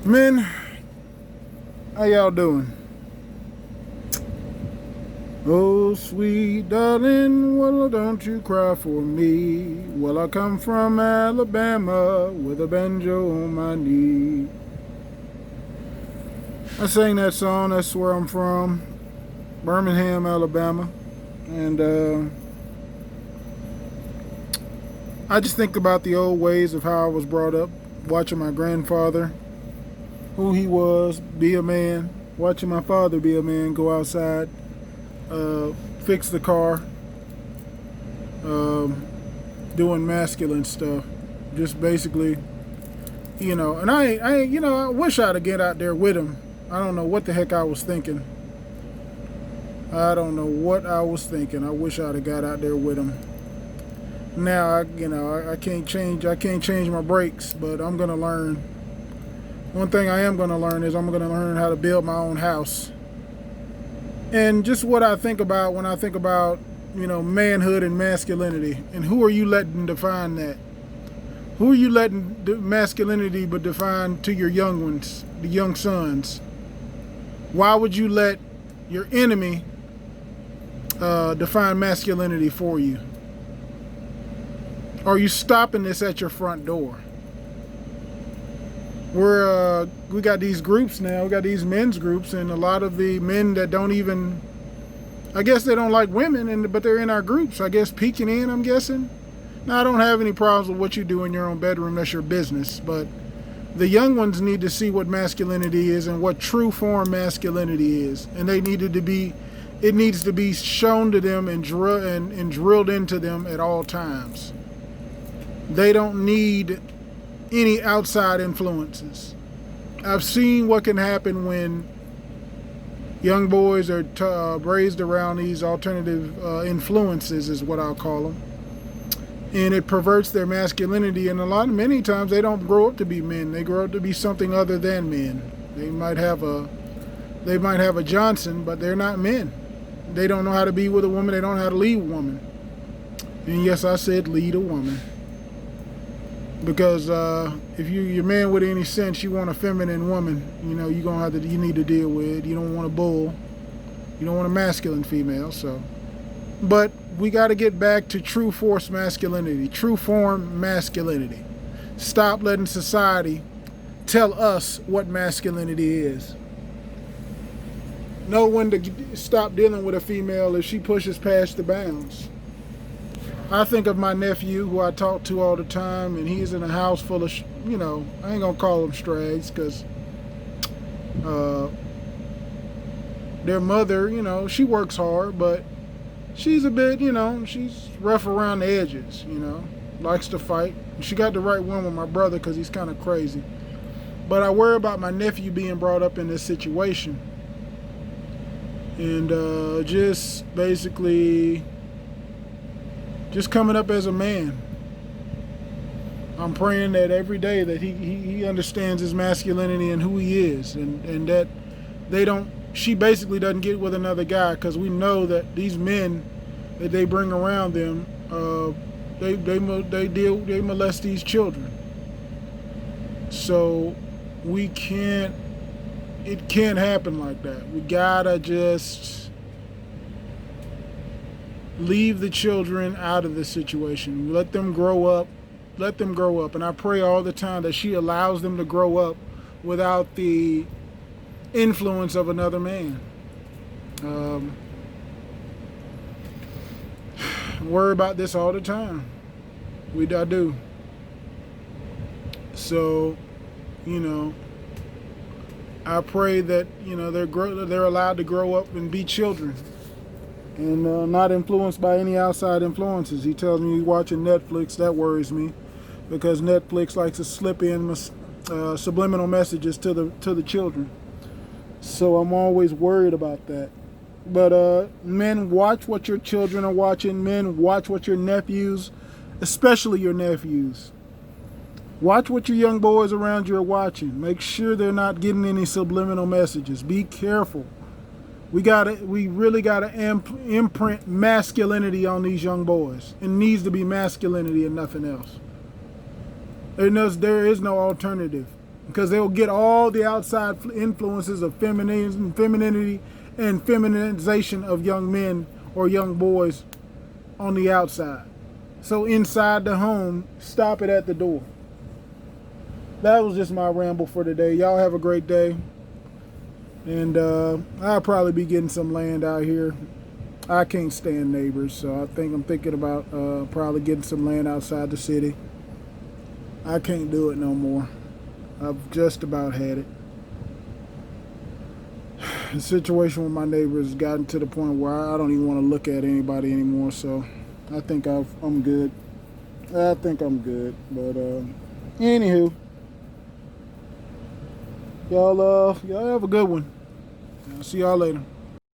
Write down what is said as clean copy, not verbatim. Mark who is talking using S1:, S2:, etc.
S1: Men, how y'all doing? Oh, sweet darling, well, don't you cry for me. Well, I come from Alabama with a banjo on my knee. I sang that song, that's where I'm from, Birmingham, Alabama. And I just think about the old ways of how I was brought up, watching my grandfather, who he was, be a man, watching my father be a man, go outside, fix the car, doing masculine stuff, just basically, and I wish I'd get out there with him. I don't know what the heck I was thinking. I don't know what I was thinking. I wish I'd have got out there with him. Now, I can't change my brakes, but I'm gonna learn. One thing I am gonna learn is I'm gonna learn how to build my own house. And just what I think about when I think about, manhood and masculinity, and who are you letting define that? Who are you letting masculinity but define to your young ones, the young sons? Why would you let your enemy define masculinity for you? Are you stopping this at your front door? We got these groups now. We got these men's groups, and a lot of the men that don't even, I guess they don't like women, but they're in our groups. I guess peeking in. I'm guessing. Now I don't have any problems with what you do in your own bedroom. That's your business. But the young ones need to see what masculinity is and what true form masculinity is, and they needed to be. It needs to be shown to them and drilled into them at all times. They don't need any outside influences. I've seen what can happen when young boys are raised around these alternative influences, is what I'll call them, and it perverts their masculinity. And many times they don't grow up to be men. They grow up to be something other than men. They might have a Johnson, but they're not men. They don't know how to be with a woman. They don't know how to lead a woman. And yes, I said lead a woman. Because if you're a man with any sense, you want a feminine woman, you need to deal with. You don't want a bull. You don't want a masculine female. So, but we got to get back to true force masculinity, true form masculinity. Stop letting society tell us what masculinity is. Know when to stop dealing with a female if she pushes past the bounds. I think of my nephew, who I talk to all the time, and he's in a house full of, I ain't gonna call them strags, because their mother, she works hard, but she's a bit, she's rough around the edges, likes to fight. She got the right one with my brother because he's kind of crazy. But I worry about my nephew being brought up in this situation. And just basically just coming up as a man. I'm praying that every day that he understands his masculinity and who he is, and that she basically doesn't get with another guy, because we know that these men that they bring around them, they molest these children. So it can't happen like that. We gotta just leave the children out of this situation. Let them grow up. And I pray all the time that she allows them to grow up without the influence of another man. Worry about this all the time. I do. So, I pray that, they're allowed to grow up and be children, and not influenced by any outside influences. He tells me he's watching Netflix. That worries me, because Netflix likes to slip in subliminal messages to the children. So I'm always worried about that. But men, watch what your children are watching. Men, watch what your nephews, especially your nephews. Watch what your young boys around you are watching. Make sure they're not getting any subliminal messages. Be careful. We really gotta imprint masculinity on these young boys. It needs to be masculinity and nothing else. There is no alternative. because they'll get all the outside influences of femininity and feminization of young men or young boys on the outside. So inside the home, stop it at the door. That was just my ramble for today. Y'all have a great day. And I'll probably be getting some land out here. I can't stand neighbors, so I'm thinking about probably getting some land outside the city. I can't do it no more. I've just about had it. The situation with my neighbors has gotten to the point where I don't even want to look at anybody anymore, so I think I'm good. I think I'm good. But anywho, y'all have a good one. I'll see y'all later.